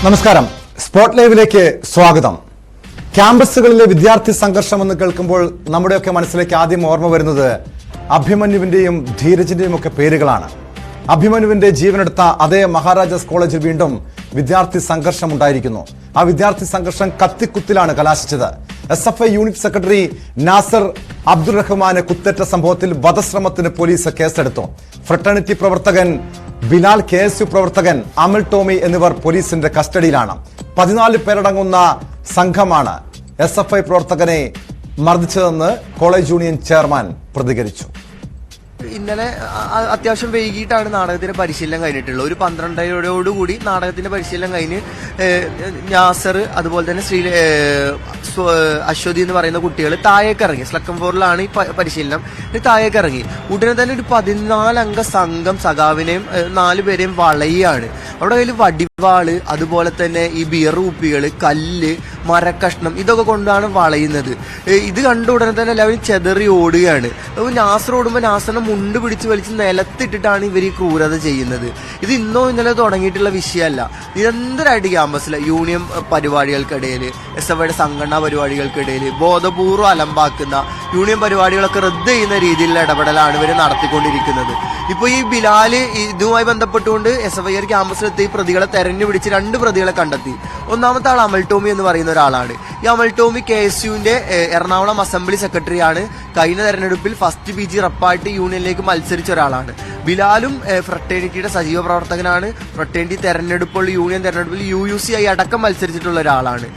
നമസ്കാരം. സ്പോട്ട് ലൈവിലേക്ക് സ്വാഗതം. ക്യാമ്പസുകളിലെ വിദ്യാർത്ഥി സംഘർഷമെന്ന് കേൾക്കുമ്പോൾ നമ്മുടെയൊക്കെ മനസ്സിലേക്ക് ആദ്യം ഓർമ്മ വരുന്നത് അഭിമന്യുവിന്റെയും ധീരജിന്റെയും ഒക്കെ പേരുകളാണ്. അഭിമന്യുവിന്റെ ജീവനെടുത്ത അതേ മഹാരാജാസ് കോളേജിൽ വീണ്ടും വിദ്യാർത്ഥി സംഘർഷം ഉണ്ടായിരിക്കുന്നു. ആ വിദ്യാർത്ഥി സംഘർഷം കത്തിക്കുത്തിലാണ് കലാശിച്ചത്. SFI unit secretary Nasar Abdul റഹ്മാന് കുത്തേറ്റ സംഭവത്തിൽ വധശ്രമത്തിന് പോലീസ് കേസെടുത്തു. ഫ്രട്ടേണിറ്റി പ്രവർത്തകൻ ബിലാൽ, KSU പ്രവർത്തകൻ അമൽ ടോമി എന്നിവർ പോലീസിന്റെ കസ്റ്റഡിയിലാണ്. 14 പേരടങ്ങുന്ന സംഘമാണ് SFI പ്രവർത്തകനെ മർദ്ദിച്ചതെന്ന് കോളേജ് യൂണിയൻ ചെയർമാൻ പ്രതികരിച്ചു. ഇന്നലെ അത്യാവശ്യം വൈകിട്ടാണ് നാടകത്തിന്റെ പരിശീലനം കഴിഞ്ഞിട്ടുള്ളത്. ഒരു 12:30 നാടകത്തിന്റെ പരിശീലനം കഴിഞ്ഞ് നാസർ അതുപോലെ തന്നെ അശ്വതി എന്ന് പറയുന്ന കുട്ടികൾ താഴേക്ക് ഇറങ്ങി. സ്ലക്കം ഫോറിലാണ് ഈ പരിശീലനം. താഴേക്ക് ഇറങ്ങി ഉടനെ തന്നെ ഒരു 14 അംഗ സംഘം സഖാവിനെയും 4 പേരെയും വളയാണ്. അവിടെ കയ്യിൽ വടിവാള്, അതുപോലെ തന്നെ ഈ ബിയർ കുപ്പികള്, കല്ല്, മരക്കഷ്ണം ഇതൊക്കെ കൊണ്ടാണ് വളയുന്നത്. ഇത് കണ്ട ഉടനെ തന്നെ എല്ലാവരും ചെതറി ഓടുകയാണ്. നാസർ ഓടുമ്പോൾ നാസറിനെ മുണ്ട് പിടിച്ച് വലിച്ച് നിലത്തിട്ടിട്ടാണ് ഇവർ ഈ ക്രൂരത ചെയ്യുന്നത്. ഇത് ഇന്നോ ഇന്നലെ തുടങ്ങിയിട്ടുള്ള വിഷയമല്ല. നിരന്തരമായിട്ട് ക്യാമ്പസിലെ യൂണിയൻ പരിപാടികൾക്കിടയിൽ, SFIയുടെ സംഘടനാ പരിപാടികൾക്കിടയിൽ ബോധപൂർവ്വം അലമ്പാക്കുന്ന യൂണിയൻ പരിപാടികളൊക്കെ റദ്ദ് ചെയ്യുന്ന രീതിയിലുള്ള ഇടപെടലാണ് ഇവർ നടത്തിക്കൊണ്ടിരിക്കുന്നത്. ഇപ്പോൾ ഈ ബിലാല് ഇതുമായി ബന്ധപ്പെട്ടുകൊണ്ട് SFI ക്യാമ്പസിലെത്തി പ്രതികളെ തെരഞ്ഞു പിടിച്ച് 2 പ്രതികളെ കണ്ടെത്തി. ഒന്നാമത്തെ ആൾ അമൽ ടോമി എന്ന് പറയുന്ന ഒരാളാണ്. ഈ അമൽ ടോമി KSUവിന്റെ എറണാകുളം അസംബ്ലി സെക്രട്ടറിയാണ്. കഴിഞ്ഞ തെരഞ്ഞെടുപ്പിൽ ഫസ്റ്റ് PG റപ്പായിട്ട് യൂണിയനിലേക്ക് മത്സരിച്ച ഒരാളാണ്. ബിലാലും ഫ്രട്ടേണിറ്റിയുടെ സജീവ പ്രവർത്തകനാണ്. ഫ്രട്ടേണിറ്റി തെരഞ്ഞെടുപ്പുകൾ, യൂണിയൻ തെരഞ്ഞെടുപ്പിൽ UUC ആയി അടക്കം മത്സരിച്ചിട്ടുള്ള ഒരാളാണ്.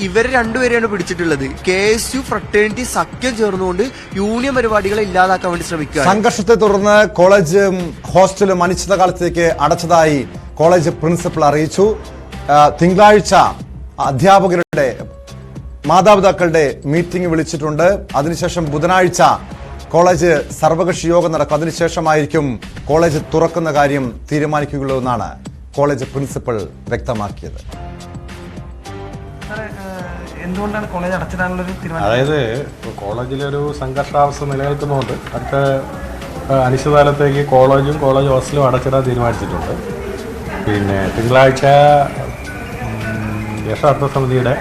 ഇവർ 2 പേരെയാണ് പിടിച്ചിട്ടുള്ളത്. KSU ഫ്രട്ടേണിറ്റി സഖ്യം ചേർന്നുകൊണ്ട് യൂണിയൻ പരിപാടികളെ ഇല്ലാതാക്കാൻ വേണ്ടി ശ്രമിക്കുക. സംഘർഷത്തെ തുടർന്ന് കോളേജും ഹോസ്റ്റലും അനിശ്ചിതകാലത്തേക്ക് അടച്ചതായി കോളേജ് പ്രിൻസിപ്പൽ അറിയിച്ചു. തിങ്കളാഴ്ച അധ്യാപകരുടെ മാതാപിതാക്കളുടെ മീറ്റിംഗ് വിളിച്ചിട്ടുണ്ട്. അതിനുശേഷം ബുധനാഴ്ച കോളേജ് സർവകക്ഷി യോഗം നടക്കും. അതിനുശേഷമായിരിക്കും കോളേജ് തുറക്കുന്ന കാര്യം തീരുമാനിക്കുകയുള്ളൂ എന്നാണ് കോളേജ് പ്രിൻസിപ്പൽ വ്യക്തമാക്കിയത്. എന്തുകൊണ്ടാണ് കോളേജ് അടച്ചിടാനുള്ളൊരു തീരുമാനം? അതായത് കോളേജിലൊരു സംഘർഷാവസ്ഥ നിലനിൽക്കുന്നതുകൊണ്ട് അടുത്ത അനിശ്ചിതകാലത്തേക്ക് കോളേജും കോളേജ് ഹോസ്റ്റലും അടച്ചിടാൻ തീരുമാനിച്ചിട്ടുണ്ട്. പിന്നെ തിങ്കളാഴ്ച രക്ഷാർത്ഥ സമിതിയുടെ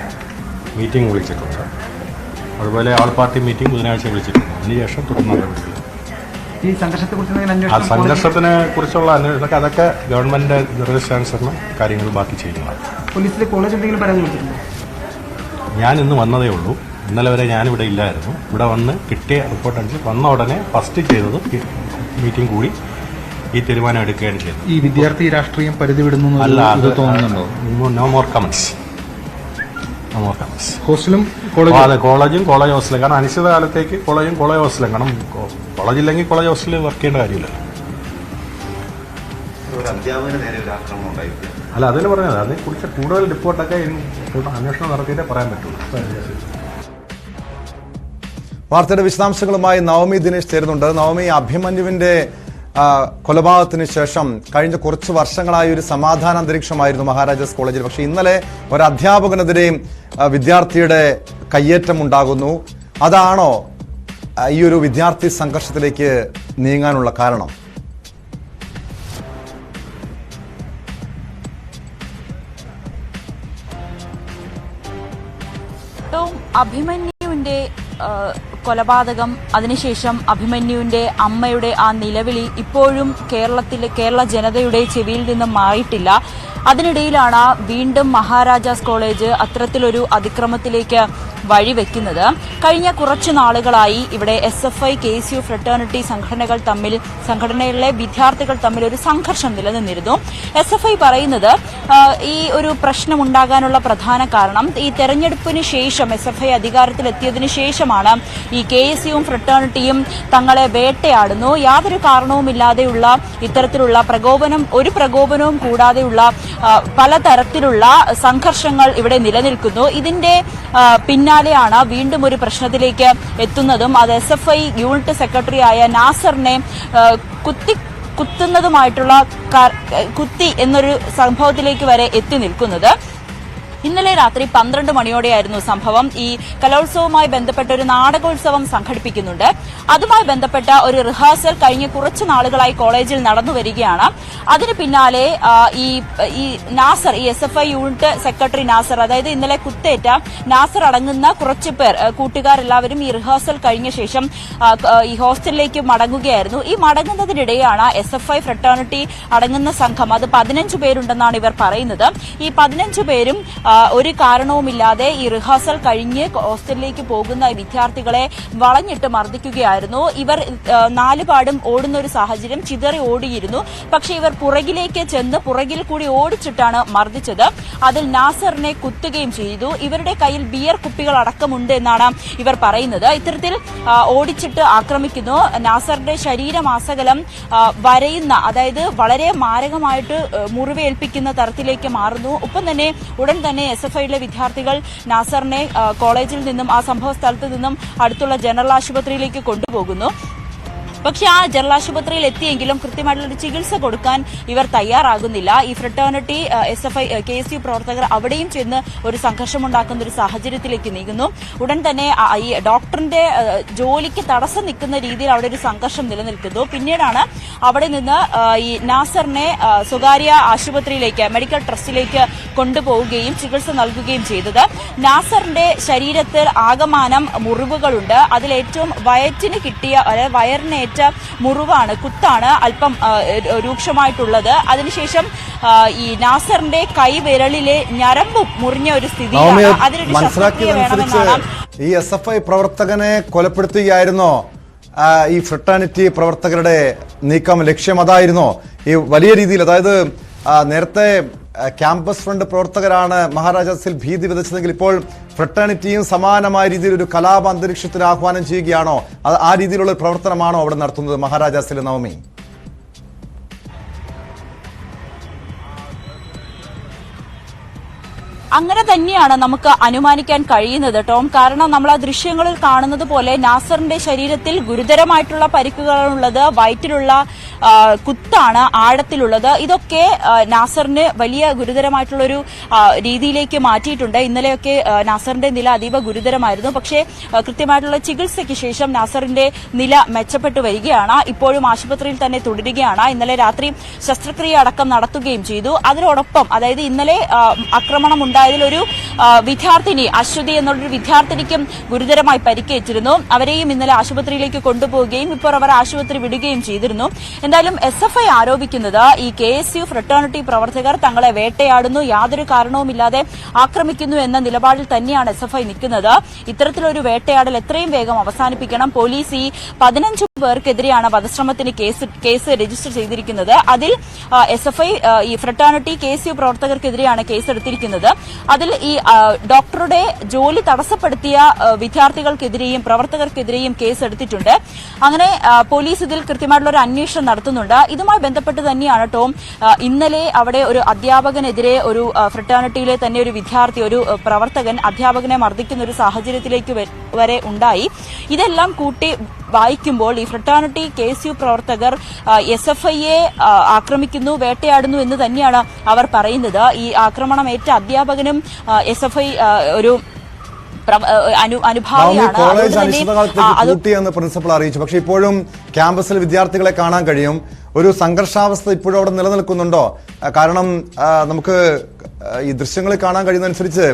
മീറ്റിംഗ് വിളിച്ചിട്ടുണ്ട്. അതുപോലെ ആൾ പാർട്ടി മീറ്റിംഗ് ബുധനാഴ്ച വിളിച്ചിട്ടുണ്ട്. അതിനുശേഷം തുടർന്ന് നടപടികൾ. ഈ സംഘർഷത്തിനെ കുറിച്ചുള്ള അന്വേഷണമൊക്കെ അതൊക്കെ ഗവൺമെന്റ് നിർദ്ദേശാനുസരണം കാര്യങ്ങൾ ബാക്കി ചെയ്യുന്നതാണ്. പോലീസിലെ കോളേജ് എന്തെങ്കിലും പരാതി കൊടുത്തിട്ടുണ്ടോ? ഞാൻ ഇന്ന് വന്നതേ ഉള്ളൂ. ഇന്നലെ വരെ ഞാനിവിടെ ഇല്ലായിരുന്നു. ഇവിടെ വന്ന് കിട്ടിയ റിപ്പോർട്ട് അനുസരിച്ച് വന്ന ഉടനെ ഫസ്റ്റ് ചെയ്തത് മീറ്റിംഗ് കൂടി ഈ തീരുമാനം എടുക്കുകയാണ് ചെയ്തത്. ഈ വിദ്യാർത്ഥി രാഷ്ട്രീയം പരിധി വിടുന്നു തോന്നുന്നുണ്ടോ? No more comments. ഹോസ്റ്റലും കോളേജും കോളേജ് ഹോസ്റ്റലും. കാരണം അനിശ്ചിതകാലത്തേക്ക് കോളേജും കോളേജ് ഹോസ്റ്റലും. കാരണം കോളേജ് ഇല്ലെങ്കിൽ കോളേജ് ഹോസ്റ്റലിൽ വർക്ക് ചെയ്യേണ്ട കാര്യമില്ല. അല്ല, അതിന് പറഞ്ഞത് അതിനെക്കുറിച്ച് കൂടുതൽ റിപ്പോർട്ടൊക്കെ അന്വേഷണം നടത്തിയിട്ടേ പറയാൻ പറ്റുള്ളൂ. വാർത്തയുടെ വിശദാംശങ്ങളുമായി നവമി ദിനേശ് ചേരുന്നുണ്ട്. നവമി, അഭിമന്യുവിന്റെ കൊലപാതകത്തിന് ശേഷം കഴിഞ്ഞ കുറച്ച് വർഷങ്ങളായി ഒരു സമാധാന അന്തരീക്ഷമായിരുന്നു മഹാരാജാസ് കോളേജിൽ. പക്ഷേ ഇന്നലെ ഒരു അധ്യാപകനെതിരെ വിദ്യാർത്ഥിയുടെ കയ്യേറ്റം ഉണ്ടാകുന്നു. അതാണോ ഈ ഒരു വിദ്യാർത്ഥി സംഘർഷത്തിലേക്ക് നീങ്ങാനുള്ള കാരണം? അഭിമന്യുവിന്റെ കൊലപാതകം, അതിനുശേഷം അഭിമന്യുവിന്റെ അമ്മയുടെ ആ നിലവിളി ഇപ്പോഴും കേരള ജനതയുടെ ചെവിയിൽ നിന്നും മാറിയിട്ടില്ല. അതിനിടയിലാണ് വീണ്ടും മഹാരാജാസ് കോളേജ് അത്തരത്തിലൊരു അതിക്രമത്തിലേക്ക് വഴിവെക്കുന്നത്. കഴിഞ്ഞ കുറച്ചു നാളുകളായി ഇവിടെ SFI, KSU, ഫ്രട്ടേണിറ്റി സംഘടനകളിലെ വിദ്യാർത്ഥികൾ തമ്മിൽ ഒരു സംഘർഷം നിലനിന്നിരുന്നു. SFI പറയുന്നത് ഈ ഒരു പ്രശ്നം ഉണ്ടാകാനുള്ള പ്രധാന കാരണം ഈ തെരഞ്ഞെടുപ്പിന് ശേഷം SFI അധികാരത്തിലെത്തിയതിനു ശേഷമാണ് ഈ KSUവും ഫ്രട്ടേണിറ്റിയും തങ്ങളെ വേട്ടയാടുന്നു, യാതൊരു കാരണവുമില്ലാതെയുള്ള ഇത്തരത്തിലുള്ള ഒരു പ്രകോപനവും കൂടാതെയുള്ള പലതരത്തിലുള്ള സംഘർഷങ്ങൾ ഇവിടെ നിലനിൽക്കുന്നു. ഇതിന്റെ പിന്നാലെയാണ് വീണ്ടും ഒരു പ്രശ്നത്തിലേക്ക് എത്തുന്നതും അത് SFI യൂണിറ്റ് സെക്രട്ടറിയായ നാസറിനെ കുത്തുന്നതുമായിട്ടുള്ള കുത്തി എന്നൊരു സംഭവത്തിലേക്ക് വരെ എത്തി നിൽക്കുന്നത്. ഇന്നലെ രാത്രി 12 മണിയോടെയായിരുന്നു സംഭവം. ഈ കലോത്സവവുമായി ബന്ധപ്പെട്ട ഒരു നാടകോത്സവം സംഘടിപ്പിക്കുന്നുണ്ട്. അതുമായി ബന്ധപ്പെട്ട ഒരു റിഹേഴ്സൽ കഴിഞ്ഞ കുറച്ചു നാളുകളായി കോളേജിൽ നടന്നു വരികയാണ്. അതിന് പിന്നാലെ ഈ നാസർ, ഈ SFI യൂണിറ്റ് സെക്രട്ടറി നാസർ, അതായത് ഇന്നലെ കുത്തേറ്റ നാസർ അടങ്ങുന്ന കുറച്ചു പേർ, കൂട്ടുകാരെല്ലാവരും ഈ റിഹേഴ്സൽ കഴിഞ്ഞ ശേഷം ഈ ഹോസ്റ്റലിലേക്ക് മടങ്ങുകയായിരുന്നു. ഈ മടങ്ങുന്നതിനിടെയാണ് SFI ഫ്രട്ടേണിറ്റി അടങ്ങുന്ന സംഘം, അത് 15 പേരുണ്ടെന്നാണ് ഇവർ പറയുന്നത്. ഈ 15 പേരും ഒരു കാരണവുമില്ലാതെ ഈ റിഹേഴ്സൽ കഴിഞ്ഞ് ഹോസ്റ്റലിലേക്ക് പോകുന്ന വിദ്യാർത്ഥികളെ വളഞ്ഞിട്ട് മർദ്ദിക്കുകയായിരുന്നു. ഇവർ നാലുപാടും ഓടുന്ന ഒരു സാഹചര്യം, ചിതറി ഓടിയിരുന്നു. പക്ഷേ ഇവർ പുറകിലേക്ക് ചെന്ന് പുറകിൽ കൂടി ഓടിച്ചിട്ടാണ് മർദ്ദിച്ചത്. അതിൽ നാസറിനെ കുത്തുകയും ചെയ്തു. ഇവരുടെ കയ്യിൽ ബിയർ കുപ്പികൾ അടക്കമുണ്ട് എന്നാണ് ഇവർ പറയുന്നത്. ഇത്തരത്തിൽ ഓടിച്ചിട്ട് ആക്രമിക്കുന്നു. നാസറിന്റെ ശരീരമാസകലം വരയുന്ന, അതായത് വളരെ മാരകമായിട്ട് മുറിവേൽപ്പിക്കുന്ന തരത്തിലേക്ക് മാറുന്നു. ഒപ്പം തന്നെ ഉടൻ തന്നെ SFIയിലെ വിദ്യാർത്ഥികൾ നാസറിനെ കോളേജിൽ നിന്നും, ആ സംഭവ സ്ഥലത്ത് നിന്നും അടുത്തുള്ള ജനറൽ ആശുപത്രിയിലേക്ക് കൊണ്ടുപോകുന്നു. പക്ഷെ ആ ജനറൽ ആശുപത്രിയിൽ എത്തിയെങ്കിലും കൃത്യമായിട്ടുള്ളൊരു ചികിത്സ കൊടുക്കാൻ ഇവർ തയ്യാറാകുന്നില്ല. ഈ ഫ്രട്ടേണിറ്റി SFI KSU പ്രവർത്തകർ അവിടെയും ചെന്ന് ഒരു സംഘർഷമുണ്ടാക്കുന്ന ഒരു സാഹചര്യത്തിലേക്ക് നീങ്ങുന്നു. ഉടൻ തന്നെ ഈ ഡോക്ടറിന്റെ ജോലിക്ക് തടസ്സം നിൽക്കുന്ന രീതിയിൽ അവിടെ ഒരു സംഘർഷം നിലനിൽക്കുന്നു. പിന്നീടാണ് അവിടെ നിന്ന് ഈ നാസറിനെ സ്വകാര്യ ആശുപത്രിയിലേക്ക്, മെഡിക്കൽ ട്രസ്റ്റിലേക്ക് കൊണ്ടുപോവുകയും ചികിത്സ നൽകുകയും ചെയ്തത്. നാസറിന്റെ ശരീരത്തിൽ ആകമാനം മുറിവുകളുണ്ട്. അതിലേറ്റവും വയറ്റിന് കിട്ടിയ, അതായത് വയറിനേറ്റ മുറിവാണ്, കുത്താണ് അല്പം രൂക്ഷമായിട്ടുള്ളത്. അതിനുശേഷം ഈ നാസറിന്റെ കൈവിരലിലെ ഞരമ്പ് മുറിഞ്ഞ ഒരു സ്ഥിതിയാണ്. അതിനൊരു ശസ്ത്രക്രിയ വേണമെന്നാണ്. ഈ SFI പ്രവർത്തകനെ കൊലപ്പെടുത്തുകയായിരുന്നോ ഈ ഫ്രട്ടേണിറ്റി പ്രവർത്തകരുടെ നീക്കം? ലക്ഷ്യം അതായിരുന്നോ? ഈ വലിയ രീതിയിൽ, അതായത് നേരത്തെ ക്യാമ്പസ് ഫ്രണ്ട് പ്രവർത്തകരാണ് മഹാരാജാസിൽ ഭീതി വിതച്ചതെങ്കിൽ ഇപ്പോൾ ഫ്രട്ടേണിറ്റിയും സമാനമായ രീതിയിൽ ഒരു കലാപ അന്തരീക്ഷത്തിന് ആഹ്വാനം ചെയ്യുകയാണോ? ആ രീതിയിലുള്ള പ്രവർത്തനമാണോ അവിടെ നടത്തുന്നത് മഹാരാജാസിലെ നവമി? അങ്ങനെ തന്നെയാണ് നമുക്ക് അനുമാനിക്കാൻ കഴിയുന്നത്, ടോം. കാരണം നമ്മൾ ആ ദൃശ്യങ്ങളിൽ കാണുന്നത് പോലെ നാസറിന്റെ ശരീരത്തിൽ ഗുരുതരമായിട്ടുള്ള പരിക്കുകളുള്ളത്, വയറ്റിലുള്ള കുത്താണ് ആഴത്തിലുള്ളത്. ഇതൊക്കെ നാസറിന് വലിയ ഗുരുതരമായിട്ടുള്ളൊരു രീതിയിലേക്ക് മാറ്റിയിട്ടുണ്ട്. ഇന്നലെയൊക്കെ നാസറിന്റെ നില അതീവ ഗുരുതരമായിരുന്നു. പക്ഷേ കൃത്യമായിട്ടുള്ള ചികിത്സയ്ക്ക് ശേഷം നാസറിന്റെ നില മെച്ചപ്പെട്ടു വരികയാണ്. ഇപ്പോഴും ആശുപത്രിയിൽ തന്നെ തുടരുകയാണ്. ഇന്നലെ രാത്രി ശസ്ത്രക്രിയ അടക്കം നടത്തുകയും ചെയ്തു. അതിനോടൊപ്പം, അതായത് ഇന്നലെ ആക്രമണം ഉണ്ടായതിലൊരു വിദ്യാർത്ഥിനി, അശ്വതി എന്നുള്ളൊരു വിദ്യാർത്ഥിനിക്കും ഗുരുതരമായി പരിക്കേറ്റിരുന്നു. അവരെയും ഇന്നലെ ആശുപത്രിയിലേക്ക് കൊണ്ടുപോവുകയും ഇപ്പോൾ അവർ ആശുപത്രി വിടുകയും ചെയ്തിരുന്നു. എന്തായാലും SFI ആരോപിക്കുന്നത് ഈ KSU ഫ്രട്ടേണിറ്റി പ്രവർത്തകർ തങ്ങളെ വേട്ടയാടുന്നു, യാതൊരു കാരണവുമില്ലാതെ ആക്രമിക്കുന്നു എന്ന നിലപാടിൽ തന്നെയാണ് SFI നിൽക്കുന്നത്. ഇത്തരത്തിലൊരു വേട്ടയാടൽ എത്രയും വേഗം അവസാനിപ്പിക്കണം. പോലീസ് ഈ 15 പേർക്കെതിരെയാണ് വധശ്രമത്തിന് കേസ് രജിസ്റ്റർ ചെയ്തിരിക്കുന്നത്. അതിൽ SFI ഈ ഫ്രട്ടേണിറ്റി KSU പ്രവർത്തകർക്കെതിരെയാണ് കേസെടുത്തിരിക്കുന്നത്. അതിൽ ഈ ഡോക്ടറുടെ ജോലി തടസ്സപ്പെടുത്തിയ വിദ്യാർത്ഥികൾക്കെതിരെയും പ്രവർത്തകർക്കെതിരെയും കേസെടുത്തിട്ടുണ്ട്. അങ്ങനെ പോലീസ് ഇതിൽ കൃത്യമായിട്ടുള്ള ഒരു അന്വേഷണം നടത്തുന്നുണ്ട്. ഇതുമായി ബന്ധപ്പെട്ട് തന്നെയാണ് ടോം ഇന്നലെ അവിടെ ഒരു അധ്യാപകനെതിരെ, ഒരു ഫ്രട്ടേണിറ്റിയിലെ തന്നെ ഒരു വിദ്യാർത്ഥി, ഒരു പ്രവർത്തകൻ അധ്യാപകനെ മർദ്ദിക്കുന്ന ഒരു സാഹചര്യത്തിലേക്ക് വരെ ഉണ്ടായി. ഇതെല്ലാം കൂട്ടി വായിക്കുമ്പോൾ ഈ ഫ്രട്ടേണിറ്റി KSU പ്രവർത്തകർ SFIയെ ആക്രമിക്കുന്നു, വേട്ടയാടുന്നു എന്ന് തന്നെയാണ് അവർ പറയുന്നത്. ഈ ആക്രമണമേറ്റ അധ്യാപകനും SFI ഒരു അനുഭാവിയാണ്. കോളേജ് അനിശ്ചിതകാലത്തേക്ക് പൂട്ടിയെന്ന് പ്രിൻസിപ്പൽ അറിയിച്ചു. പക്ഷെ ഇപ്പോഴും ക്യാമ്പസിൽ വിദ്യാർത്ഥികളെ കാണാൻ കഴിയും. ഒരു സംഘർഷാവസ്ഥ ഇപ്പോഴും അവിടെ നിലനിൽക്കുന്നുണ്ടോ? കാരണം നമുക്ക് ഈ ദൃശ്യങ്ങളിൽ കാണാൻ കഴിയുന്നതനുസരിച്ച്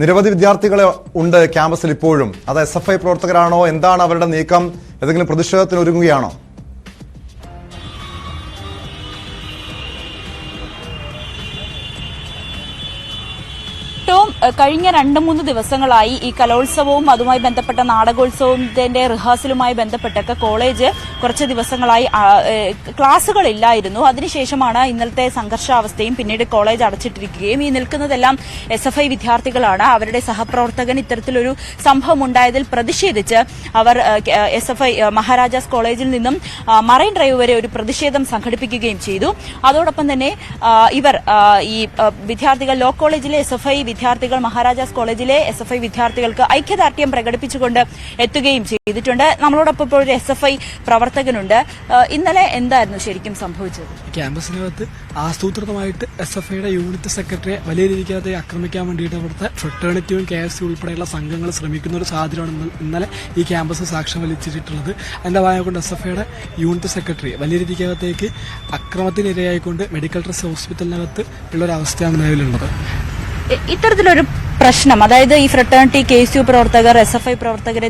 നിരവധി വിദ്യാർത്ഥികളെ ഉണ്ട് ക്യാമ്പസിൽ ഇപ്പോഴും. അത് SFI പ്രവർത്തകരാണോ? എന്താണ് അവരുടെ നീക്കം? ഏതെങ്കിലും പ്രതിഷേധത്തിന് ഒരുങ്ങുകയാണോ? കഴിഞ്ഞ 2-3 ദിവസങ്ങളായി ഈ കലോത്സവവും അതുമായി ബന്ധപ്പെട്ട നാടകോത്സവത്തിന്റെ റിഹേഴ്സലുമായി ബന്ധപ്പെട്ടൊക്കെ കോളേജ് കുറച്ച് ദിവസങ്ങളായി ക്ലാസുകളില്ലായിരുന്നു. അതിനുശേഷമാണ് ഇന്നലത്തെ സംഘർഷാവസ്ഥയും പിന്നീട് കോളേജ് അടച്ചിട്ടിരിക്കുകയും. ഈ നിൽക്കുന്നതെല്ലാം SFI വിദ്യാർത്ഥികളാണ്. അവരുടെ സഹപ്രവർത്തകൻ ഇത്തരത്തിലൊരു സംഭവം ഉണ്ടായതിൽ പ്രതിഷേധിച്ച് അവർ SFI മഹാരാജാസ് കോളേജിൽ നിന്നും മറൈൻ ഡ്രൈവ് വരെ ഒരു പ്രതിഷേധം സംഘടിപ്പിക്കുകയും ചെയ്തു. അതോടൊപ്പം തന്നെ ഇവർ ഈ വിദ്യാർത്ഥികൾ, ലോ കോളേജിലെ SFI വിദ്യാർത്ഥികൾ മഹാരാജാസ് കോളേജിലെ SFI വിദ്യാർത്ഥികൾക്ക് ഐക്യദാർഢ്യം പ്രകടിപ്പിച്ചുകൊണ്ട് എത്തുകയും ചെയ്തിട്ടുണ്ട്. നമ്മളോടൊപ്പം ഇപ്പോൾ ഒരു SFI പ്രവർത്തകനുണ്ട്. ഇന്നലെ എന്തായിരുന്നു ശരിക്കും സംഭവിച്ചത്? ക്യാമ്പസിനകത്ത് ആസൂത്രിതമായിട്ട് SFIയുടെ യൂണിറ്റ് സെക്രട്ടറിയെ വലിയ രീതിക്കകത്ത് ആക്രമിക്കാൻ വേണ്ടിയിട്ട് അവിടുത്തെ ഫ്രട്ടേണിറ്റിയും KSU ഉൾപ്പെടെയുള്ള സംഘങ്ങൾ ശ്രമിക്കുന്ന ഒരു സാഹചര്യമാണ് ഇന്നലെ ഈ ക്യാമ്പസ് സാക്ഷ്യം വലിച്ചിട്ടുള്ളത്. അതിന്റെ ഭാഗമായിക്കൊണ്ട് SFIയുടെ യൂണിറ്റ് സെക്രട്ടറി വലിയ രീതിക്കകത്തേക്ക് അക്രമത്തിനിരയായിക്കൊണ്ട് മെഡിക്കൽ ട്രസ്റ്റ് ഹോസ്പിറ്റലിനകത്ത് ഉള്ളൊരു അവസ്ഥയാണ് നിലവിലുള്ളത്. ഇത്തരത്തിലൊരു പ്രശ്നം, അതായത് ഈ ഫ്രട്ടേണിറ്റി KSU പ്രവർത്തകർ SFI പ്രവർത്തകരെ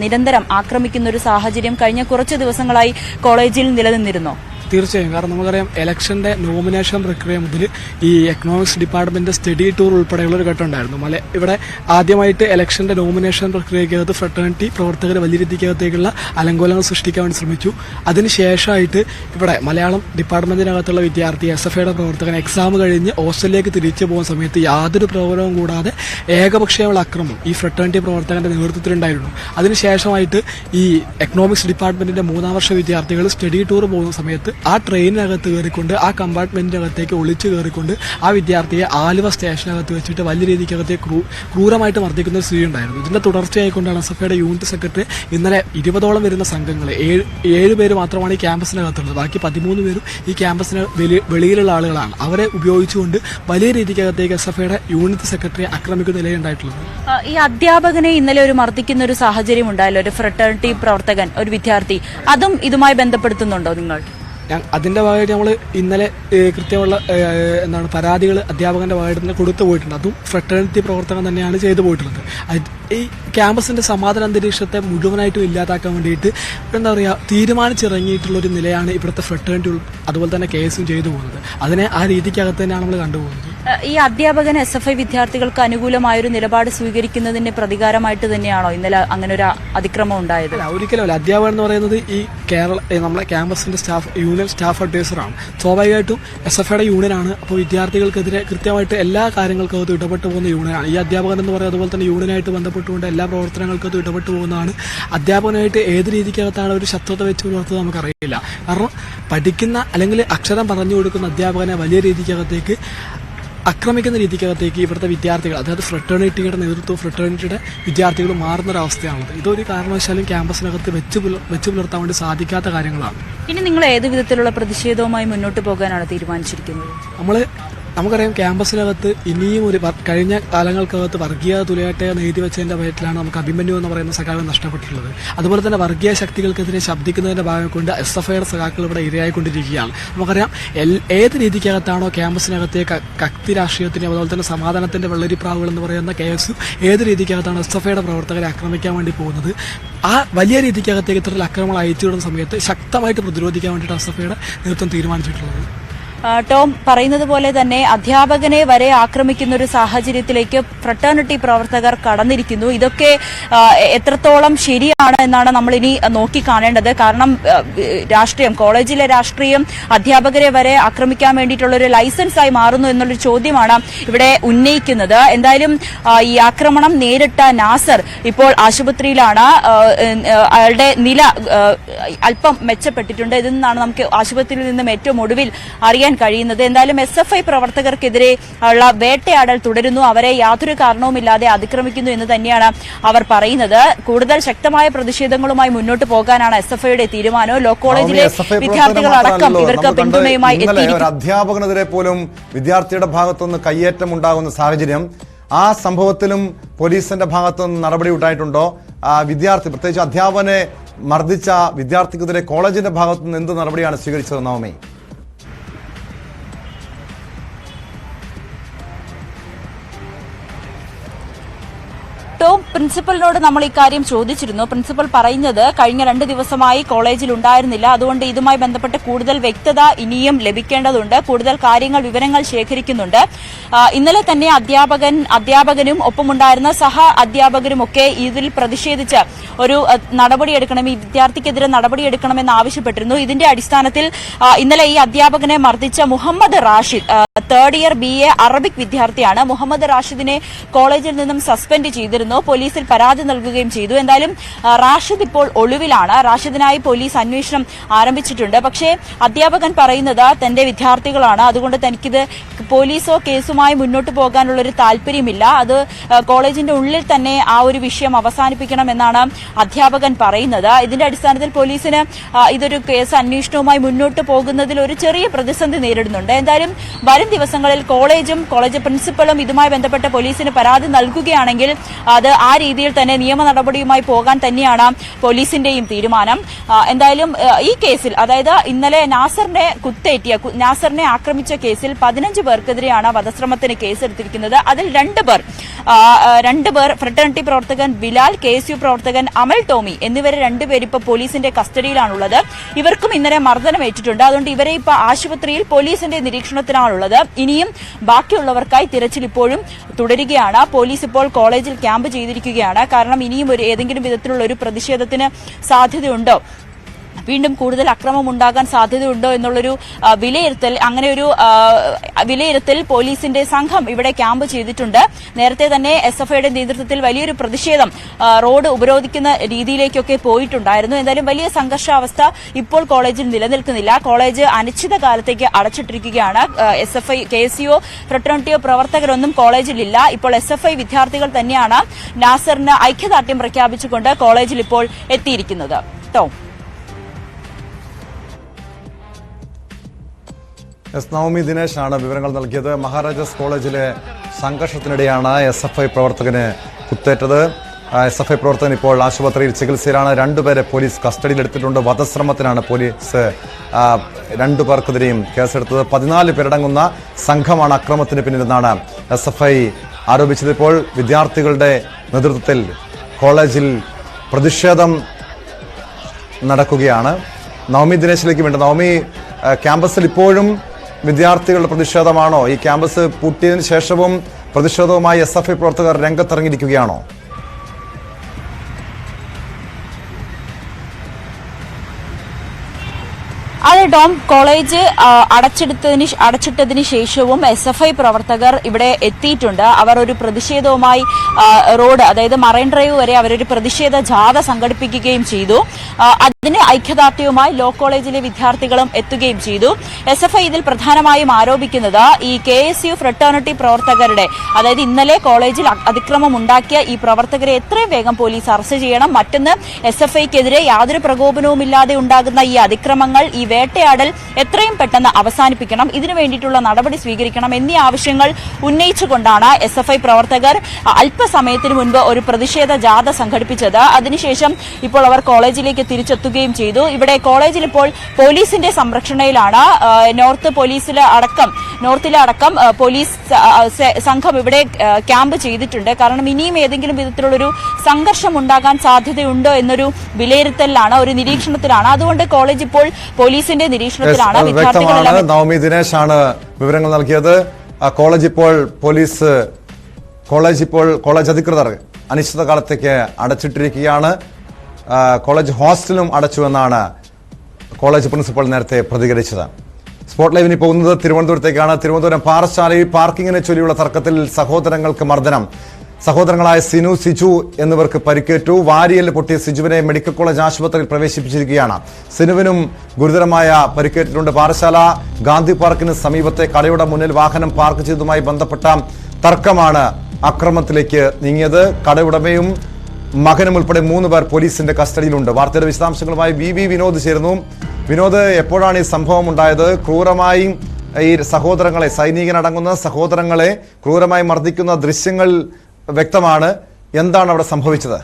നിരന്തരം ആക്രമിക്കുന്ന ഒരു സാഹചര്യം കഴിഞ്ഞ കുറച്ച് ദിവസങ്ങളായി കോളേജിൽ നിലനിന്നിരുന്നോ? തീർച്ചയായും. കാരണം നമുക്കറിയാം ഇലക്ഷന്റെ നോമിനേഷൻ പ്രക്രിയ മുതൽ ഈ എക്കണോമിക്സ് ഡിപ്പാർട്ട്മെന്റ് സ്റ്റഡി ടൂർ ഉൾപ്പെടെയുള്ള ഒരു ഘട്ടം ഉണ്ടായിരുന്നു. ഇവിടെ ആദ്യമായിട്ട് ഇലക്ഷന്റെ നോമിനേഷൻ പ്രക്രിയക്കകത്ത് ഫ്രട്ടേണിറ്റി പ്രവർത്തകർ വലിയ രീതിക്കകത്തേക്കുള്ള അലങ്കോലങ്ങൾ സൃഷ്ടിക്കാൻ വേണ്ടി ശ്രമിച്ചു. അതിനുശേഷമായിട്ട് ഇവിടെ മലയാളം ഡിപ്പാർട്ട്മെന്റിനകത്തുള്ള വിദ്യാർത്ഥി SFIയുടെ പ്രവർത്തകൻ എക്സാം കഴിഞ്ഞ് ഹോസ്റ്റലിലേക്ക് തിരിച്ചു പോകുന്ന സമയത്ത് യാതൊരു പ്രകോപനവും കൂടാതെ ഏകപക്ഷീയമുള്ള അക്രമം ഈ ഫ്രട്ടേണിറ്റി പ്രവർത്തകന്റെ നേതൃത്വത്തിലുണ്ടായിരുന്നു. അതിനുശേഷമായിട്ട് ഈ എക്കണോമിക്സ് ഡിപ്പാർട്ട്മെന്റിന്റെ 3ാം വർഷ വിദ്യാർത്ഥികൾ സ്റ്റഡി ടൂർ പോകുന്ന സമയത്ത് ആ ട്രെയിനിനകത്ത് കയറിക്കൊണ്ട് ആ കമ്പാർട്ട്മെന്റിനകത്തേക്ക് ഒളിച്ചു കയറിക്കൊണ്ട് ആ വിദ്യാർത്ഥിയെ ആലുവ സ്റ്റേഷനകത്ത് വെച്ചിട്ട് വലിയ രീതിക്കകത്തെ ക്രൂരമായിട്ട് മർദ്ദിക്കുന്ന ഒരു സ്ഥിതി ഉണ്ടായിരുന്നു. ഇതിന്റെ തുടർച്ചയായിക്കൊണ്ടാണ് SFIയുടെ യൂണിറ്റ് സെക്രട്ടറി ഇന്നലെ 20ഓളം വരുന്ന സംഘങ്ങൾ 7 പേര് മാത്രമാണ് ഈ ക്യാമ്പസിനകത്തുള്ളത്. ബാക്കി 13 പേരും ഈ ക്യാമ്പസിന് വെളിയിലുള്ള ആളുകളാണ്. അവരെ ഉപയോഗിച്ചുകൊണ്ട് വലിയ രീതിക്കകത്തേക്ക് SFIയുടെ യൂണിറ്റ് സെക്രട്ടറിയെ ആക്രമിക്കുന്ന നിലയുണ്ടായിട്ടുള്ളത്. ഈ അധ്യാപകനെ ഇന്നലെ ഒരു മർദ്ദിക്കുന്ന ഒരു സാഹചര്യം ഉണ്ടായല്ലോ, ഒരു ഫ്രട്ടേണിറ്റി പ്രവർത്തകൻ, ഒരു വിദ്യാർത്ഥി, അതും ഇതുമായി ബന്ധപ്പെടുത്തുന്നുണ്ടോ നിങ്ങൾ? അതിന്റെ ഭാഗമായിട്ട് നമ്മൾ ഇന്നലെ കൃത്യമുള്ള പരാതികൾ അധ്യാപകന്റെ ഭാഗത്ത് നിന്ന് കൊടുത്തു പോയിട്ടുണ്ട്. അതും ഫ്രട്ടേണിറ്റി പ്രവർത്തനം തന്നെയാണ് ചെയ്തു പോയിട്ടുള്ളത്. ഈ ക്യാമ്പസിന്റെ സമാധാന അന്തരീക്ഷത്തെ മുഴുവനായിട്ടും ഇല്ലാതാക്കാൻ വേണ്ടിയിട്ട് എന്താ പറയുക തീരുമാനിച്ചിറങ്ങിയിട്ടുള്ള ഒരു നിലയാണ് ഇവിടുത്തെ ഫ്രട്ടേണിറ്റി അതുപോലെ തന്നെ കേസും ചെയ്തു പോകുന്നത്. അതിനെ ആ രീതിക്കകത്ത് തന്നെയാണ് നമ്മൾ കണ്ടുപോകുന്നത്. ഈ അധ്യാപകൻ SFI വിദ്യാർത്ഥികൾക്ക് അനുകൂലമായൊരു നിലപാട് സ്വീകരിക്കുന്നതിന്റെ പ്രതികാരമായിട്ട് തന്നെയാണോ ഇന്നലെ അങ്ങനെ ഒരു അതിക്രമം ഉണ്ടായത്? ഒരിക്കലും അധ്യാപകൻ എന്ന് പറയുന്നത് ഈ നമ്മളെ ക്യാമ്പസിന്റെ യൂണിയൻ സ്റ്റാഫ് അഡ്വൈസറാണ്. സ്വാഭാവികമായിട്ടും SFIയുടെ യൂണിയനാണ്. അപ്പോൾ വിദ്യാർത്ഥികൾക്കെതിരെ കൃത്യമായിട്ട് എല്ലാ കാര്യങ്ങൾക്കകത്തും ഇടപെട്ട് പോകുന്ന യൂണിയനാണ് ഈ അധ്യാപകൻ എന്ന് പറയുന്നത്. അതുപോലെ തന്നെ യൂണിയനായിട്ട് ബന്ധപ്പെട്ടുകൊണ്ട് എല്ലാ പ്രവർത്തനങ്ങൾക്കകത്തും ഇടപെട്ട് പോകുന്നതാണ്. അധ്യാപകനായിട്ട് ഏത് രീതിക്കകത്താണ് ഒരു ശത്രുത വെച്ച് പുലർത്തുന്നത് നമുക്കറിയില്ല. കാരണം പഠിക്കുന്ന അല്ലെങ്കിൽ അക്ഷരം പറഞ്ഞു കൊടുക്കുന്ന അധ്യാപകനെ വലിയ രീതിക്കകത്തേക്ക് ആക്രമിക്കുന്ന രീതിക്കകത്തേക്ക് ഇവിടുത്തെ വിദ്യാർത്ഥികൾ, അതായത് ഫ്രട്ടേണിറ്റിയുടെ നേതൃത്വം ഫ്രട്ടേണിറ്റിയുടെ വിദ്യാർത്ഥികൾ മാറുന്നൊരവസ്ഥയാണുള്ളത്. ഇതൊരു കാരണവശാലും ക്യാമ്പസിനകത്ത് വെച്ച് പുലർത്താൻ വേണ്ടി സാധിക്കാത്ത കാര്യങ്ങളാണ്. ഇനി നിങ്ങൾ ഏത് വിധത്തിലുള്ള പ്രതിഷേധവുമായി മുന്നോട്ട് പോകാനാണ് തീരുമാനിച്ചിരിക്കുന്നത്? നമുക്കറിയാം ക്യാമ്പസിനകത്ത് ഇനിയും കഴിഞ്ഞ കാലങ്ങൾക്കകത്ത് വർഗീയ തുലയാട്ടയെ നീതി വെച്ചതിന്റെ പേരിലാണ് നമുക്ക് അഭിമന്യു എന്ന് പറയുന്ന സഖാവ് നഷ്ടപ്പെട്ടിട്ടുള്ളത്. അതുപോലെ തന്നെ വർഗീയ ശക്തികൾക്കെതിരെ ശബ്ദിക്കുന്നതിന്റെ ഭാഗം കൊണ്ട് SFIയുടെ സഖാക്കൾ ഇവിടെ ഇരയായിക്കൊണ്ടിരിക്കുകയാണ്. നമുക്കറിയാം ഏത് രീതിക്കകത്താണോ ക്യാമ്പസിനകത്തെ കക്തി രാഷ്ട്രീയത്തിന് അതുപോലെ തന്നെ സമാധാനത്തിന്റെ വെള്ളരിപ്രാവുകൾ എന്ന് പറയുന്ന KSU ഏത് രീതിക്കകത്താണ് SFIയുടെ പ്രവർത്തകരെ ആക്രമിക്കാൻ വേണ്ടി പോകുന്നത്, ആ വലിയ രീതിക്കകത്തേക്ക് ഇത്തരത്തിൽ ആക്രമണം അയച്ചുവിടുന്ന സമയത്ത് ശക്തമായിട്ട് പ്രതിരോധിക്കാൻ വേണ്ടിയിട്ട് SFIയുടെ നേതൃത്വം തീരുമാനിച്ചിട്ടുള്ളത്. ടോം പറയുന്നത് പോലെ തന്നെ അധ്യാപകനെ വരെ ആക്രമിക്കുന്ന ഒരു സാഹചര്യത്തിലേക്ക് ഫ്രട്ടേണിറ്റി പ്രവർത്തകർ കടന്നിരിക്കുന്നു. ഇതൊക്കെ എത്രത്തോളം ശരിയാണ് എന്നാണ് നമ്മൾ ഇനി നോക്കിക്കാണേണ്ടത്. കാരണം രാഷ്ട്രീയം, കോളേജിലെ രാഷ്ട്രീയം അധ്യാപകരെ വരെ ആക്രമിക്കാൻ വേണ്ടിയിട്ടുള്ള ഒരു ലൈസൻസായി മാറുന്നു എന്നുള്ളൊരു ചോദ്യമാണ് ഇവിടെ ഉന്നയിക്കുന്നത്. എന്തായാലും ഈ ആക്രമണം നേരിട്ട നാസർ ഇപ്പോൾ ആശുപത്രിയിലാണ്. അയാളുടെ നില അല്പം മെച്ചപ്പെട്ടിട്ടുണ്ട്. ഇതിൽ നിന്നാണ് നമുക്ക് ആശുപത്രിയിൽ നിന്നും ഏറ്റവും ഒടുവിൽ അറിയാൻ കഴിയുന്നത്. എന്തായാലും SFI പ്രവർത്തകർക്കെതിരെ ഉള്ള വേട്ടയാടൽ തുടരുന്നു. അവരെ യാതൊരു കാരണവുമില്ലാതെ അതിക്രമിക്കുന്നു എന്ന് തന്നെയാണ് അവർ പറയുന്നത്. കൂടുതൽ ശക്തമായ പ്രതിഷേധങ്ങളുമായി മുന്നോട്ട് പോകാനാണ് SFIയുടെ തീരുമാനം. ലോ കോളേജിലെ വിദ്യാർത്ഥികളടക്കം ഇവർക്ക് പിന്തുണയുമായി എത്തിയിരിക്കുന്നു. അധ്യാപകനെതിരെ പോലും വിദ്യാർത്ഥിയുടെ ഭാഗത്തുനിന്ന് കയ്യേറ്റം ഉണ്ടാകുന്ന സാഹചര്യം, ആ സംഭവത്തിലും പോലീസിന്റെ ഭാഗത്തുനിന്ന് നടപടി ഉണ്ടായിട്ടുണ്ടോ? വിദ്യാർത്ഥി, പ്രത്യേകിച്ച് അധ്യാപകനെ മർദ്ദിച്ച വിദ്യാർത്ഥിക്കെതിരെ കോളേജിന്റെ ഭാഗത്തുനിന്ന് എന്ത് നടപടിയാണ് സ്വീകരിച്ചത്? നവമി, ടോം, പ്രിൻസിപ്പലിനോട് നമ്മൾ ഇക്കാര്യം ചോദിച്ചിരുന്നു. പ്രിൻസിപ്പൽ പറയുന്നത് കഴിഞ്ഞ 2 ദിവസമായി കോളേജിൽ ഉണ്ടായിരുന്നില്ല, അതുകൊണ്ട് ഇതുമായി ബന്ധപ്പെട്ട് കൂടുതൽ വ്യക്തത ഇനിയും ലഭിക്കേണ്ടതുണ്ട്. കൂടുതൽ കാര്യങ്ങൾ, വിവരങ്ങൾ ശേഖരിക്കുന്നുണ്ട്. ഇന്നലെ തന്നെ അധ്യാപകനും ഒപ്പമുണ്ടായിരുന്ന സഹ അധ്യാപകരുമൊക്കെ ഇതിൽ പ്രതിഷേധിച്ച് ഒരു നടപടിയെടുക്കണം, ഈ വിദ്യാർത്ഥിക്കെതിരെ നടപടിയെടുക്കണമെന്ന് ആവശ്യപ്പെട്ടിരുന്നു. ഇതിന്റെ അടിസ്ഥാനത്തിൽ ഇന്നലെ ഈ അധ്യാപകനെ മർദ്ദിച്ച Muhammad Rashid, 3rd year BA Arabic വിദ്യാർത്ഥിയാണ്. മുഹമ്മദ് റാഷിദിനെ കോളേജിൽ നിന്നും സസ്പെൻഡ് ചെയ്തിരുന്നു. പോലീസിൽ പരാതി നൽകുകയും ചെയ്തു. എന്തായാലും റാഷിദ് ഇപ്പോൾ ഒളിവിലാണ്. റാഷിദിനായി പോലീസ് അന്വേഷണം ആരംഭിച്ചിട്ടുണ്ട്. പക്ഷേ അധ്യാപകൻ പറയുന്നത് തന്റെ വിദ്യാർത്ഥികളാണ്, അതുകൊണ്ട് തനിക്കിത് പോലീസോ കേസുമായി മുന്നോട്ട് പോകാനുള്ള ഒരു താല്പര്യമില്ല, അത് കോളേജിന്റെ ഉള്ളിൽ തന്നെ ആ ഒരു വിഷയം അവസാനിപ്പിക്കണമെന്നാണ് അധ്യാപകൻ പറയുന്നത്. ഇതിന്റെ അടിസ്ഥാനത്തിൽ പോലീസിന് ഇതൊരു കേസ് അന്വേഷണവുമായി മുന്നോട്ട് പോകുന്നതിൽ ഒരു ചെറിയ പ്രതിസന്ധി നേരിടുന്നുണ്ട്. എന്തായാലും വരും ദിവസങ്ങളിൽ കോളേജ് പ്രിൻസിപ്പളും ഇതുമായി ബന്ധപ്പെട്ട പോലീസിന് പരാതി നൽകുകയാണെങ്കിൽ അത് ആ രീതിയിൽ തന്നെ നിയമ നടപടിയുമായി പോകാൻ തന്നെയാണ് പോലീസിന്റെയും തീരുമാനം. എന്തായാലും ഈ കേസിൽ, അതായത് ഇന്നലെ നാസറിനെ ആക്രമിച്ച കേസിൽ 15 പേർക്കെതിരെയാണ് വധശ്രമത്തിന് കേസെടുത്തിരിക്കുന്നത്. അതിൽ 2 പേർ ഫ്രട്ടേണിറ്റി പ്രവർത്തകൻ ബിലാൽ, KSU പ്രവർത്തകൻ അമൽ ടോമി എന്നിവരെ 2 പേർ ഇപ്പോൾ പോലീസിന്റെ കസ്റ്റഡിയിലാണുള്ളത്. ഇവർക്കും ഇന്നലെ മർദ്ദനമേറ്റിട്ടുണ്ട്. അതുകൊണ്ട് ഇവരെ ഇപ്പോൾ ആശുപത്രിയിൽ പോലീസിന്റെ നിരീക്ഷണത്തിലാണുള്ളത്. ഇനിയും ബാക്കിയുള്ളവർക്കായി തിരച്ചിൽ ഇപ്പോഴും തുടരുകയാണ്. പോലീസ് ഇപ്പോൾ കോളേജിൽ ക്യാമ്പ് ചെയ്തിരിക്കുകയാണ്. കാരണം ഇനിയും ഏതെങ്കിലും വിധത്തിലുള്ള ഒരു പ്രതിഷേധത്തിന് സാധ്യതയുണ്ടോ, വീണ്ടും കൂടുതൽ അക്രമം ഉണ്ടാകാൻ സാധ്യതയുണ്ടോ എന്നുള്ളൊരു വിലയിരുത്തൽ പോലീസിന്റെ സംഘം ഇവിടെ ക്യാമ്പ് ചെയ്തിട്ടുണ്ട്. നേരത്തെ തന്നെ SFIയുടെ നേതൃത്വത്തിൽ വലിയൊരു പ്രതിഷേധം റോഡ് ഉപരോധിക്കുന്ന രീതിയിലേക്കൊക്കെ പോയിട്ടുണ്ടായിരുന്നു. എന്തായാലും വലിയ സംഘർഷാവസ്ഥ ഇപ്പോൾ കോളേജിൽ നിലനിൽക്കുന്നില്ല. കോളേജ് അനിശ്ചിതകാലത്തേക്ക് അടച്ചിട്ടിരിക്കുകയാണ്. SFI, KSU, ഫ്രട്ടേണിറ്റിയോ പ്രവർത്തകരൊന്നും കോളേജിലില്ല. ഇപ്പോൾ SFI വിദ്യാർത്ഥികൾ തന്നെയാണ് നാസറിന് ഐക്യദാർഢ്യം പ്രഖ്യാപിച്ചുകൊണ്ട് കോളേജിൽ ഇപ്പോൾ എത്തിയിരിക്കുന്നത്. നവമി ദിനേശാണ് വിവരങ്ങൾ നൽകിയത്. മഹാരാജാസ് കോളേജിലെ സംഘർഷത്തിനിടെയാണ് SFI പ്രവർത്തകന് കുത്തേറ്റത്. SFI പ്രവർത്തകൻ ഇപ്പോൾ ആശുപത്രിയിൽ ചികിത്സയിലാണ്. 2 പേരെ പോലീസ് കസ്റ്റഡിയിലെടുത്തിട്ടുണ്ട്. വധശ്രമത്തിനാണ് പോലീസ് 2 പേർക്കെതിരെയും കേസെടുത്തത്. 14 പേരടങ്ങുന്ന സംഘമാണ് അക്രമത്തിന് പിന്നിലെന്നാണ് SFI ആരോപിച്ചത്. ഇപ്പോൾ വിദ്യാർത്ഥികളുടെ നേതൃത്വത്തിൽ കോളേജിൽ പ്രതിഷേധം നടക്കുകയാണ്. നവമി ദിനേശിലേക്ക് വേണ്ട നവമി, ക്യാമ്പസിൽ ഇപ്പോഴും വിദ്യാർത്ഥികളുടെ പ്രതിഷേധമാണോ? ഈ ക്യാമ്പസ് പൂട്ടിയതിനു ശേഷവും പ്രതിഷേധവുമായി SFI പ്രവർത്തകർ രംഗത്തിറങ്ങിയിരിക്കുകയാണോ? അതെ ടോം, കോളേജ് അടച്ചിട്ടതിന് ശേഷവും SFI പ്രവർത്തകർ ഇവിടെ എത്തിയിട്ടുണ്ട്. അവർ ഒരു പ്രതിഷേധവുമായി റോഡ്, അതായത് മറൈൻ ഡ്രൈവ് വരെ അവരൊരു പ്രതിഷേധ ജാഥ സംഘടിപ്പിക്കുകയും ചെയ്തു. അതിന് ഐക്യദാർഢ്യവുമായി ലോ കോളേജിലെ വിദ്യാർത്ഥികളും എത്തുകയും ചെയ്തു. SFI ഇതിൽ പ്രധാനമായും ആരോപിക്കുന്നത് ഈ KSU ഫ്രട്ടേണിറ്റി പ്രവർത്തകരുടെ, അതായത് ഇന്നലെ കോളേജിൽ അതിക്രമം ഉണ്ടാക്കിയ ഈ പ്രവർത്തകരെ എത്രയും വേഗം പോലീസ് അറസ്റ്റ് ചെയ്യണം. മറ്റൊന്ന്, SFIക്കെതിരെ യാതൊരു പ്രകോപനവുമില്ലാതെ ഉണ്ടാകുന്ന ഈ അതിക്രമങ്ങൾ, ഈ വേട്ടയാടൽ എത്രയും പെട്ടെന്ന് അവസാനിപ്പിക്കണം, ഇതിനു വേണ്ടിയിട്ടുള്ള നടപടി സ്വീകരിക്കണം എന്നീ ആവശ്യങ്ങൾ ഉന്നയിച്ചുകൊണ്ടാണ് SFI പ്രവർത്തകർ അല്പസമയത്തിന് മുൻപ് ഒരു പ്രതിഷേധ ജാഥ സംഘടിപ്പിച്ചത്. അതിനുശേഷം ഇപ്പോൾ അവർ കോളേജിലേക്ക് തിരിച്ചെത്തുകയും ചെയ്തു. ഇവിടെ കോളേജിൽ ഇപ്പോൾ പോലീസിന്റെ സംരക്ഷണയിലാണ്. നോർത്തിലെ അടക്കം പോലീസ് സംഘം ഇവിടെ ക്യാമ്പ് ചെയ്തിട്ടുണ്ട്. കാരണം ഇനിയും ഏതെങ്കിലും വിധത്തിലുള്ളൊരു സംഘർഷം ഉണ്ടാകാൻ സാധ്യതയുണ്ടോ എന്നൊരു വിലയിരുത്തലാണ്, ഒരു നിരീക്ഷണത്തിലാണ്. അതുകൊണ്ട് കോളേജ് ഇപ്പോൾ പോലീസിന്റെ നിരീക്ഷണത്തിലാണ്. വ്യക്തമാണ്. നവമി ദിനേശാണ് വിവരങ്ങൾ നൽകിയത്. കോളേജ് അധികൃതർ അനിശ്ചിതകാലത്തേക്ക് അടച്ചിട്ടിരിക്കുകയാണ്. കോളേജ് ഹോസ്റ്റലും അടച്ചുവെന്നാണ് കോളേജ് പ്രിൻസിപ്പൽ നേരത്തെ പ്രതികരിച്ചത്. സ്പോട്ട് ലൈവിന് പോകുന്നത് തിരുവനന്തപുരത്തേക്കാണ്. തിരുവനന്തപുരം പാറശാലയിൽ പാർക്കിങ്ങിനെ ചൊല്ലിയുള്ള തർക്കത്തിൽ സഹോദരങ്ങൾക്ക് മർദ്ദനം. സഹോദരങ്ങളായ സിനു, സിജു എന്നിവർക്ക് പരിക്കേറ്റു. വാരിയൽ പൊട്ടിയ സിജുവിനെ മെഡിക്കൽ കോളേജ് ആശുപത്രിയിൽ പ്രവേശിപ്പിച്ചിരിക്കുകയാണ്. സിനുവിനും ഗുരുതരമായ പരിക്കേറ്റിട്ടുണ്ട്. പാറശാല ഗാന്ധി പാർക്കിന് സമീപത്തെ കടയുടെ മുന്നിൽ വാഹനം പാർക്ക് ചെയ്തതുമായി ബന്ധപ്പെട്ട തർക്കമാണ് അക്രമത്തിലേക്ക് നീങ്ങിയത്. കടയുടമയും മകനും ഉൾപ്പെടെ 3 പേർ പോലീസിന്റെ കസ്റ്റഡിയിലുണ്ട്. വാർത്തയുടെ വിശദാംശങ്ങളുമായി VV വിനോദ് ചേരുന്നു. വിനോദ്, എപ്പോഴാണ് ഈ സംഭവം ഉണ്ടായത്? ക്രൂരമായി ഈ സഹോദരങ്ങളെ, സൈനികനടങ്ങുന്ന സഹോദരങ്ങളെ ക്രൂരമായി മർദ്ദിക്കുന്ന ദൃശ്യങ്ങൾ വ്യക്തമാണ്. എന്താണ് അവിടെ സംഭവിച്ചത്?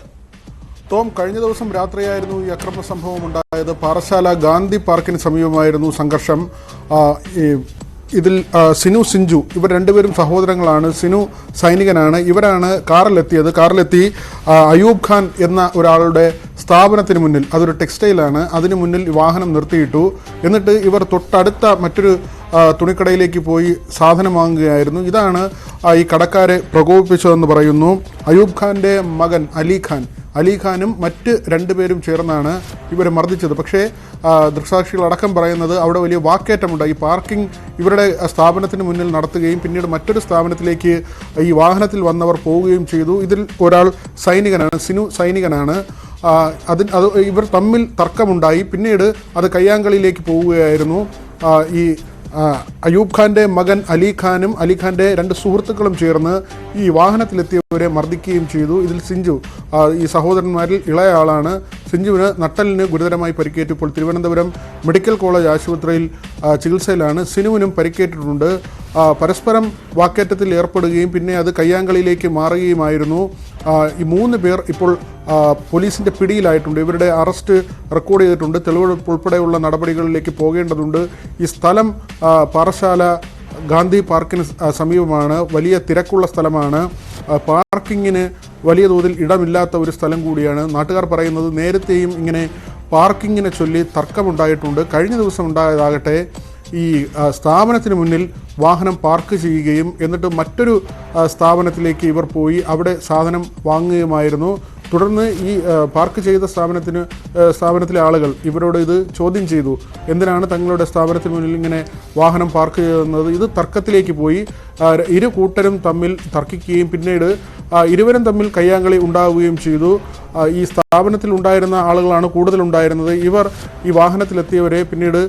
ടോം, കഴിഞ്ഞ ദിവസം രാത്രിയായിരുന്നു ഈ അക്രമ സംഭവം ഉണ്ടായത്. പാറശാല ഗാന്ധി പാർക്കിന് സമീപമായിരുന്നു സംഘർഷം. ഇതിൽ സിനു, സിഞ്ചു ഇവർ 2 പേരും സഹോദരങ്ങളാണ്. സിനു സൈനികനാണ്. ഇവരാണ് കാറിലെത്തി അയൂബ് ഖാൻ എന്ന ഒരാളുടെ സ്ഥാപനത്തിന് മുന്നിൽ, അതൊരു ടെക്സ്റ്റൈലാണ്, അതിന് മുന്നിൽ വാഹനം നിർത്തിയിട്ടു. എന്നിട്ട് ഇവർ തൊട്ടടുത്ത മറ്റൊരു തുണിക്കടയിലേക്ക് പോയി സാധനം വാങ്ങുകയായിരുന്നു. ഇതാണ് ഈ കടക്കാരെ പ്രകോപിപ്പിച്ചതെന്ന് പറയുന്നു. അയൂബ് ഖാന്റെ മകൻ അലിഖാനും മറ്റ് രണ്ടുപേരും ചേർന്നാണ് ഇവരെ മർദ്ദിച്ചത്. പക്ഷേ ദൃക്സാക്ഷികളടക്കം പറയുന്നത് അവിടെ വലിയ വാക്കേറ്റമുണ്ടായി. ഈ പാർക്കിംഗ് ഇവരുടെ സ്ഥാപനത്തിന് മുന്നിൽ നടത്തുകയും പിന്നീട് മറ്റൊരു സ്ഥാപനത്തിലേക്ക് ഈ വാഹനത്തിൽ വന്നവർ പോവുകയും ചെയ്തു. ഇതിൽ ഒരാൾ സൈനികനാണ്, സിനു സൈനികനാണ്. ഇവർ തമ്മിൽ തർക്കമുണ്ടായി. പിന്നീട് അത് കയ്യാങ്കളിയിലേക്ക് പോവുകയായിരുന്നു. ഈ അയൂബ് ഖാന്റെ മകൻ അലിഖാനും അലിഖാന്റെ 2 സുഹൃത്തുക്കളും ചേർന്ന് ഈ വാഹനത്തിലെത്തിയവരെ മർദ്ദിക്കുകയും ചെയ്തു. ഇതിൽ സിഞ്ചു ഈ സഹോദരന്മാരിൽ ഇളയ ആളാണ്. സിഞ്ചുവിന് നട്ടലിന് ഗുരുതരമായി പരിക്കേറ്റു. ഇപ്പോൾ തിരുവനന്തപുരം മെഡിക്കൽ കോളേജ് ആശുപത്രിയിൽ ചികിത്സയിലാണ്. സിനുവിനും പരിക്കേറ്റിട്ടുണ്ട്. പരസ്പരം വാക്കേറ്റത്തിൽ ഏർപ്പെടുകയും പിന്നെ അത് കയ്യാങ്കളിയിലേക്ക് മാറുകയുമായിരുന്നു. ഈ 3 പേർ ഇപ്പോൾ പോലീസിൻ്റെ പിടിയിലായിട്ടുണ്ട്. ഇവരുടെ അറസ്റ്റ് റെക്കോർഡ് ചെയ്തിട്ടുണ്ട്. തെളിവെടുപ്പ് ഉൾപ്പെടെയുള്ള നടപടികളിലേക്ക് പോകേണ്ടതുണ്ട്. ഈ സ്ഥലം പാറശാല ഗാന്ധി പാർക്കിന് സമീപമാണ്. വലിയ തിരക്കുള്ള സ്ഥലമാണ്. പാർക്കിങ്ങിന് വലിയ തോതിൽ ഇടമില്ലാത്ത ഒരു സ്ഥലം കൂടിയാണ്. നാട്ടുകാർ പറയുന്നത് നേരത്തെയും ഇങ്ങനെ പാർക്കിങ്ങിനെ ചൊല്ലി തർക്കമുണ്ടായിട്ടുണ്ട്. കഴിഞ്ഞ ദിവസം ഉണ്ടായതാകട്ടെ ഈ സ്ഥാപനത്തിന് മുന്നിൽ വാഹനം പാർക്ക് ചെയ്യുകയും എന്നിട്ട് മറ്റൊരു സ്ഥാപനത്തിലേക്ക് ഇവർ പോയി അവിടെ സാധനം വാങ്ങുകയുമായിരുന്നു. തുടർന്ന് ഈ പാർക്ക് ചെയ്ത സ്ഥാപനത്തിലെ ആളുകൾ ഇവരോട് ഇത് ചോദ്യം ചെയ്തു. എന്തിനാണ് തങ്ങളുടെ സ്ഥാപനത്തിന് മുന്നിൽ ഇങ്ങനെ വാഹനം പാർക്ക് ചെയ്യുന്നത്? ഇത് തർക്കത്തിലേക്ക് പോയി. ഇരു കൂട്ടരും തമ്മിൽ തർക്കിക്കുകയും പിന്നീട് ഇരുവരും തമ്മിൽ കയ്യാങ്കളി ഉണ്ടാവുകയും ചെയ്തു. ഈ സ്ഥാപനത്തിൽ ഉണ്ടായിരുന്ന ആളുകളാണ് കൂടുതലുണ്ടായിരുന്നത്. ഇവർ ഈ വാഹനത്തിലെത്തിയവരെ പിന്നീട്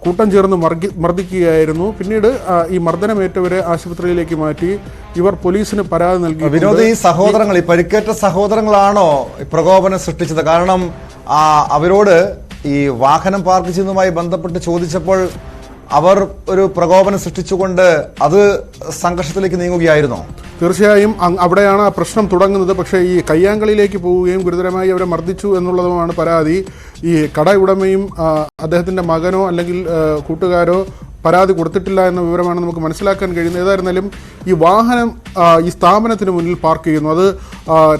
കൂട്ടം ചേർന്ന് മർദ്ദിക്കുകയായിരുന്നു. പിന്നീട് ഈ മർദ്ദനമേറ്റവരെ ആശുപത്രിയിലേക്ക് മാറ്റി. ഇവർ പോലീസിന് പരാതി നൽകി. വിനോദ്, ഈ സഹോദരങ്ങൾ, ഈ പരിക്കേറ്റ സഹോദരങ്ങളാണോ പ്രകോപനം സൃഷ്ടിച്ചത്? കാരണം അവരോട് ഈ വാഹനം പാർക്ക് ചെയ്യുന്നതുമായി ബന്ധപ്പെട്ട് ചോദിച്ചപ്പോൾ അവർ ഒരു പ്രകോപനം സൃഷ്ടിച്ചുകൊണ്ട് അത് സംഘർഷത്തിലേക്ക് നീങ്ങുകയായിരുന്നോ? തീർച്ചയായും അവിടെയാണ് ആ പ്രശ്നം തുടങ്ങുന്നത്. പക്ഷേ ഈ കയ്യാങ്കളിയിലേക്ക് പോവുകയും ഗുരുതരമായി അവരെ മർദ്ദിച്ചു എന്നുള്ളതുമാണ് പരാതി. ഈ കട ഉടമയും അദ്ദേഹത്തിൻ്റെ മകനോ അല്ലെങ്കിൽ കൂട്ടുകാരോ പരാതി കൊടുത്തിട്ടില്ല എന്ന വിവരമാണ് നമുക്ക് മനസ്സിലാക്കാൻ കഴിയുന്നത്. ഏതായിരുന്നാലും ഈ വാഹനം ഈ സ്ഥാപനത്തിന് മുന്നിൽ പാർക്ക് ചെയ്യുന്നു. അത്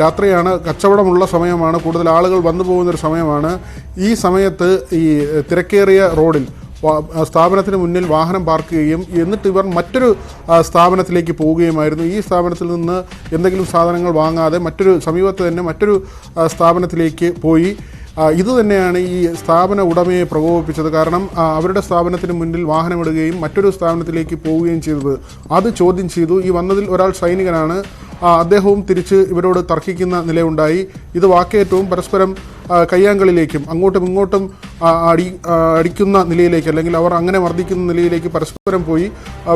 രാത്രിയാണ്, കച്ചവടമുള്ള സമയമാണ്, കൂടുതൽ ആളുകൾ വന്നു പോകുന്നൊരു സമയമാണ്. ഈ സമയത്ത് ഈ തിരക്കേറിയ റോഡിൽ സ്ഥാപനത്തിന് മുന്നിൽ വാഹനം പാർക്ക് ചെയ്യുകയും എന്നിട്ട് ഇവർ മറ്റൊരു സ്ഥാപനത്തിലേക്ക് പോവുകയുമായിരുന്നു. ഈ സ്ഥാപനത്തിൽ നിന്ന് എന്തെങ്കിലും സാധനങ്ങൾ വാങ്ങാതെ സമീപത്ത് തന്നെ മറ്റൊരു സ്ഥാപനത്തിലേക്ക് പോയി. ഇതുതന്നെയാണ് ഈ സ്ഥാപന ഉടമയെ പ്രകോപിപ്പിച്ചത്. കാരണം അവരുടെ സ്ഥാപനത്തിന് മുന്നിൽ വാഹനമിടുകയും മറ്റൊരു സ്ഥാപനത്തിലേക്ക് പോവുകയും ചെയ്തത്. അത് ചോദ്യം ചെയ്തു. ഈ വന്നതിൽ ഒരാൾ സൈനികനാണ്. അദ്ദേഹവും തിരിച്ച് ഇവരോട് തർക്കിക്കുന്ന നിലയുണ്ടായി. ഇത് വാക്കേറ്റവും പരസ്പരം കയ്യാങ്കളിലേക്കും അങ്ങോട്ടും ഇങ്ങോട്ടും അടിക്കുന്ന നിലയിലേക്ക്, അല്ലെങ്കിൽ അവർ അങ്ങനെ മർദ്ദിക്കുന്ന നിലയിലേക്ക് പരസ്പരം പോയി.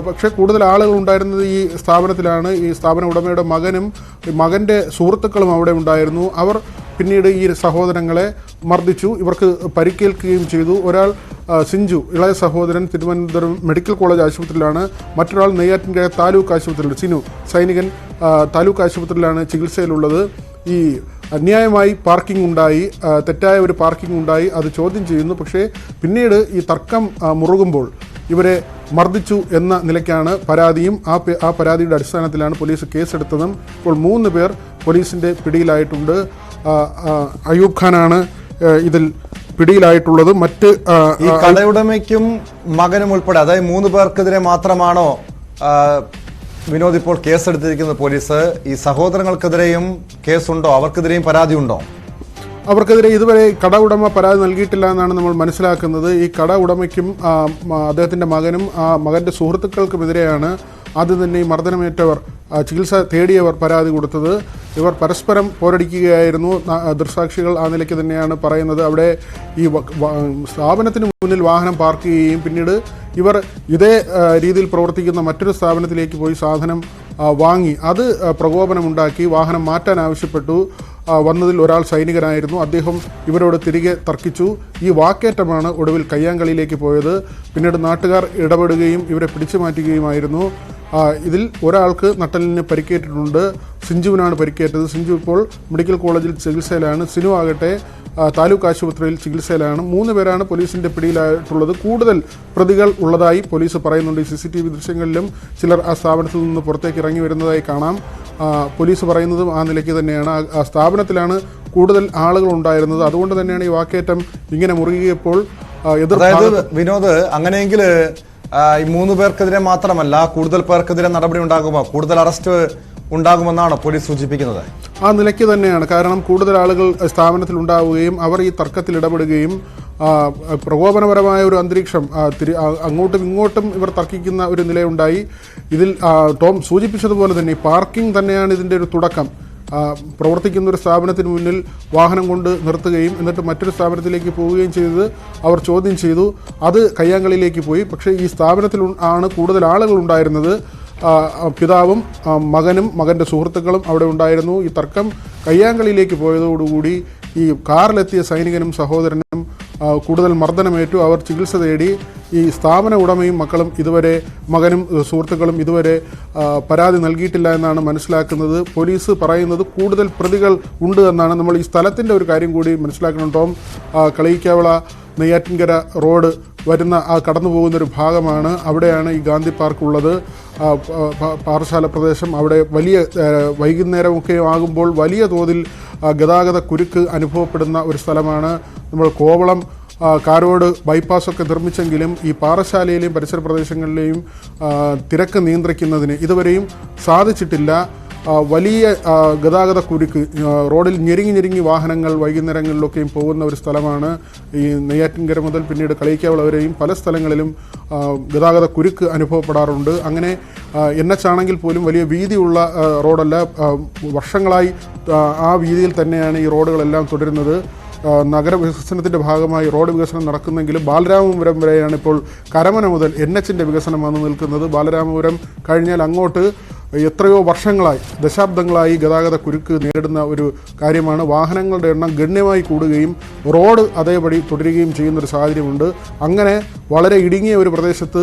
പക്ഷേ കൂടുതൽ ആളുകൾ ഉണ്ടായിരുന്നത് ഈ സ്ഥാപനത്തിലാണ്. ഈ സ്ഥാപന ഉടമയുടെ മകനും മകൻ്റെ സുഹൃത്തുക്കളും അവിടെ ഉണ്ടായിരുന്നു. അവർ പിന്നീട് ഈ സഹോദരങ്ങളെ മർദ്ദിച്ചു. ഇവർക്ക് പരിക്കേൽക്കുകയും ചെയ്തു. ഒരാൾ സിഞ്ചു, ഇളയ സഹോദരൻ, തിരുവനന്തപുരം മെഡിക്കൽ കോളേജ് ആശുപത്രിയിലാണ്. മറ്റൊരാൾ നെയ്യാറ്റിൻകര താലൂക്ക് ആശുപത്രിയിൽ, സിനു സൈനികൻ, താലൂക്ക് ആശുപത്രിയിലാണ് ചികിത്സയിലുള്ളത്. ഈ അന്യായമായി പാർക്കിംഗ് ഉണ്ടായി, തെറ്റായ ഒരു പാർക്കിംഗ് ഉണ്ടായി, അത് ചോദ്യം ചെയ്യുന്നു. പക്ഷേ പിന്നീട് ഈ തർക്കം മുറുകുമ്പോൾ ഇവരെ മർദ്ദിച്ചു എന്ന നിലയ്ക്കാണ് പരാതിയും. ആ പരാതിയുടെ അടിസ്ഥാനത്തിലാണ് പോലീസ് കേസെടുത്തതും. ഇപ്പോൾ 3 പേർ പോലീസിൻ്റെ പിടിയിലായിട്ടുണ്ട്. അയൂബ് ഖാനാണ് ഇതിൽ പിടിയിലായിട്ടുള്ളത്. മറ്റ് ഈ കടയുടമയ്ക്കും മകനും ഉൾപ്പെടെ, അതായത് 3 പേർക്കെതിരെ മാത്രമാണോ വിനോദ് ഇപ്പോൾ കേസെടുത്തിരിക്കുന്നത് പോലീസ്? ഈ സഹോദരങ്ങൾക്കെതിരെയും കേസുണ്ടോ? അവർക്കെതിരെയും പരാതിയുണ്ടോ? അവർക്കെതിരെ ഇതുവരെ കട ഉടമ പരാതി നൽകിയിട്ടില്ല എന്നാണ് നമ്മൾ മനസ്സിലാക്കുന്നത്. ഈ കട ഉടമയ്ക്കും അദ്ദേഹത്തിൻ്റെ മകനും മകൻ്റെ സുഹൃത്തുക്കൾക്കുമെതിരെയാണ് ആദ്യം തന്നെ ഈ മർദ്ദനമേറ്റവർ, ചികിത്സ തേടിയവർ പരാതി കൊടുത്തത്. ഇവർ പരസ്പരം പോരടിക്കുകയായിരുന്നു. ദൃക്സാക്ഷികൾ ആ നിലയ്ക്ക് തന്നെയാണ് പറയുന്നത്. അവിടെ ഈ സ്ഥാപനത്തിന് മുന്നിൽ വാഹനം പാർക്ക് ചെയ്യുകയും പിന്നീട് ഇവർ ഇതേ രീതിയിൽ പ്രവർത്തിക്കുന്ന മറ്റൊരു സ്ഥാപനത്തിലേക്ക് പോയി സാധനം വാങ്ങി അത് പ്രകോപനമുണ്ടാക്കി വാഹനം മാറ്റാൻ ആവശ്യപ്പെട്ടു. വന്നതിൽ ഒരാൾ സൈനികനായിരുന്നു. അദ്ദേഹം ഇവരോട് തിരികെ തർക്കിച്ചു. ഈ വാക്കേറ്റമാണ് ഒടുവിൽ കയ്യാങ്കളിയിലേക്ക് പോയത്. പിന്നീട് നാട്ടുകാർ ഇടപെടുകയും ഇവരെ പിടിച്ചു മാറ്റുകയുമായിരുന്നു. ഇതിൽ ഒരാൾക്ക് നട്ടലിന് പരിക്കേറ്റിട്ടുണ്ട്. സിഞ്ചുവിനാണ് പരിക്കേറ്റത്. സിഞ്ചു ഇപ്പോൾ മെഡിക്കൽ കോളേജിൽ ചികിത്സയിലാണ്. സിനു ആകട്ടെ താലൂക്ക് ആശുപത്രിയിൽ ചികിത്സയിലാണ്. 3 പേരാണ് പോലീസിൻ്റെ പിടിയിലായിട്ടുള്ളത്. കൂടുതൽ പ്രതികൾ ഉള്ളതായി പോലീസ് പറയുന്നുണ്ട്. CCTV ദൃശ്യങ്ങളിലും ചിലർ ആ സ്ഥാപനത്തിൽ നിന്ന് പുറത്തേക്ക് ഇറങ്ങി വരുന്നതായി കാണാം. പോലീസ് പറയുന്നതും ആ നിലയ്ക്ക് തന്നെയാണ്. ആ സ്ഥാപനത്തിലാണ് കൂടുതൽ ആളുകൾ ഉണ്ടായിരുന്നത്. അതുകൊണ്ട് തന്നെയാണ് ഈ വാക്കേറ്റം ഇങ്ങനെ മുറുകിയപ്പോൾ വിനോദ്, അങ്ങനെയെങ്കിൽ ഈ 3 പേർക്കെതിരെ മാത്രമല്ല കൂടുതൽ പേർക്കെതിരെ നടപടി ഉണ്ടാകുമോ? കൂടുതൽ അറസ്റ്റ് ഉണ്ടാകുമെന്നാണ് പോലീസ് സൂചിപ്പിക്കുന്നത്? ആ നിലയ്ക്ക് തന്നെയാണ്. കാരണം കൂടുതൽ ആളുകൾ സ്ഥാപനത്തിൽ ഉണ്ടാവുകയും അവർ ഈ തർക്കത്തിൽ ഇടപെടുകയും പ്രകോപനപരമായ ഒരു അന്തരീക്ഷം അങ്ങോട്ടും ഇങ്ങോട്ടും ഇവർ തർക്കിക്കുന്ന ഒരു നിലയുണ്ടായി. ഇതിൽ ടോം സൂചിപ്പിച്ചതുപോലെ തന്നെ പാർക്കിംഗ് തന്നെയാണ് ഇതിൻ്റെ ഒരു തുടക്കം. പ്രവർത്തിക്കുന്ന ഒരു സ്ഥാപനത്തിന് മുന്നിൽ വാഹനം കൊണ്ട് നിർത്തുകയും എന്നിട്ട് മറ്റൊരു സ്ഥാപനത്തിലേക്ക് പോവുകയും ചെയ്തത് അവർ ചോദ്യം ചെയ്തു. അത് കയ്യാങ്കളിയിലേക്ക് പോയി. പക്ഷേ ഈ സ്ഥാപനത്തിൽ ആണ് കൂടുതൽ ആളുകൾ ഉണ്ടായിരുന്നത്. പിതാവും മകനും മകൻ്റെ സുഹൃത്തുക്കളും അവിടെ ഉണ്ടായിരുന്നു. ഈ തർക്കം കയ്യാങ്കളിയിലേക്ക് പോയതോടുകൂടി ഈ കാറിലെത്തിയ സൈനികനും സഹോദരനും കൂടുതൽ മർദ്ദനമേറ്റു. അവർ ചികിത്സ തേടി. ഈ സ്ഥാപന ഉടമയും മക്കളും ഇതുവരെ, മകനും സുഹൃത്തുക്കളും ഇതുവരെ പരാതി നൽകിയിട്ടില്ല എന്നാണ് മനസ്സിലാക്കുന്നത്. പോലീസ് പറയുന്നത് കൂടുതൽ പ്രതികൾ ഉണ്ട് എന്നാണ്. നമ്മൾ ഈ സ്ഥലത്തിൻ്റെ ഒരു കാര്യം കൂടി മനസ്സിലാക്കണം ടോം. കളയിക്കാവിള നെയ്യാറ്റിൻകര റോഡ് വരുന്ന കടന്നു പോകുന്നൊരു ഭാഗമാണ്. അവിടെയാണ് ഈ ഗാന്ധി പാർക്ക് ഉള്ളത്. പാറശാല പ്രദേശം. അവിടെ വലിയ വൈകുന്നേരമൊക്കെ ആകുമ്പോൾ വലിയ തോതിൽ ഗതാഗത കുരുക്ക് അനുഭവപ്പെടുന്ന ഒരു സ്ഥലമാണ്. നമ്മൾ കോവളം കാരോട് ബൈപ്പാസൊക്കെ നിർമ്മിച്ചെങ്കിലും ഈ പാറശാലയിലെയും പരിസര പ്രദേശങ്ങളിലെയും തിരക്ക് നിയന്ത്രിക്കുന്നതിന് ഇതുവരെയും സാധിച്ചിട്ടില്ല. വലിയ ഗതാഗത കുരുക്ക്, റോഡിൽ ഞെരുങ്ങി വാഹനങ്ങൾ വൈകുന്നേരങ്ങളിലൊക്കെയും പോകുന്ന ഒരു സ്ഥലമാണ് ഈ നെയ്യാറ്റിൻകര മുതൽ പിന്നീട് കളയിക്കാവിള വരെയും പല സ്ഥലങ്ങളിലും ഗതാഗത കുരുക്ക് അനുഭവപ്പെടാറുണ്ട്. അങ്ങനെ NH ആണെങ്കിൽ പോലും വലിയ വീതിയുള്ള റോഡല്ല. വർഷങ്ങളായി ആ വീതിയിൽ തന്നെയാണ് ഈ റോഡുകളെല്ലാം തുടരുന്നത്. നഗരവികസനത്തിൻ്റെ ഭാഗമായി റോഡ് വികസനം നടക്കുന്നെങ്കിലും ബാലരാമപുരം വരെയാണ് ഇപ്പോൾ കരമന മുതൽ NHൻ്റെ വികസനം വന്നു നിൽക്കുന്നത്. ബാലരാമപുരം കഴിഞ്ഞാൽ അങ്ങോട്ട് എത്രയോ വർഷങ്ങളായി, ദശാബ്ദങ്ങളായി ഗതാഗത കുരുക്ക് നേരിടുന്ന ഒരു കാര്യമാണ്. വാഹനങ്ങളുടെ എണ്ണം ഗണ്യമായി കൂടുകയും റോഡ് അതേപടി തുടരുകയും ചെയ്യുന്നൊരു സാഹചര്യമുണ്ട്. അങ്ങനെ വളരെ ഇടുങ്ങിയ ഒരു പ്രദേശത്ത്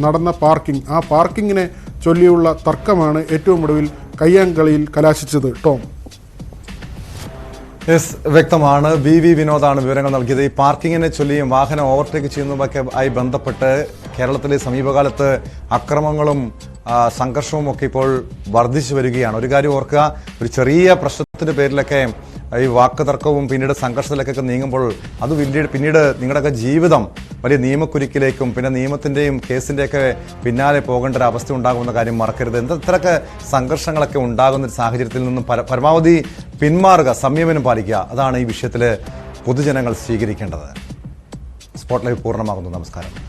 നടന്ന പാർക്കിംഗ്, ആ പാർക്കിങ്ങിനെ ചൊല്ലിയുള്ള തർക്കമാണ് ഏറ്റവും ഒടുവിൽ കയ്യാങ്കളിയിൽ കലാശിച്ചത്. ടോം. വ്യക്തമാണ്. VV വിനോദാണ് വിവരങ്ങൾ നൽകിയത്. ഈ പാർക്കിങ്ങിനെ ചൊല്ലിയും വാഹനം ഓവർടേക്ക് ചെയ്യുന്നതൊക്കെ ആയി ബന്ധപ്പെട്ട് കേരളത്തിലെ സമീപകാലത്ത് അക്രമങ്ങളും സംഘർഷവും ഒക്കെ ഇപ്പോൾ വർദ്ധിച്ചു വരികയാണ്. ഒരു കാര്യം ഓർക്കുക, ഒരു ചെറിയ പ്രശ്നത്തിന്റെ പേരിലൊക്കെ ഈ വാക്ക് തർക്കവും പിന്നീട് സംഘർഷത്തിലേക്കൊക്കെ നീങ്ങുമ്പോൾ അത് പിന്നീട് നിങ്ങളുടെയൊക്കെ ജീവിതം വലിയ നിയമക്കുരുക്കിലേക്കും പിന്നെ നിയമത്തിൻ്റെയും കേസിൻ്റെയൊക്കെ പിന്നാലെ പോകേണ്ട ഒരു അവസ്ഥ ഉണ്ടാകുമെന്ന കാര്യം മറക്കരുത്. ഇത്രയൊക്കെ സംഘർഷങ്ങളൊക്കെ ഉണ്ടാകുന്ന ഒരു സാഹചര്യത്തിൽ നിന്നും പരമാവധി പിന്മാറുക, സംയമനം പാലിക്കുക. അതാണ് ഈ വിഷയത്തിൽ പൊതുജനങ്ങൾ സ്വീകരിക്കേണ്ടത്. സ്പോട്ട് ലൈവ് പൂർണ്ണമാകുന്നു. നമസ്കാരം.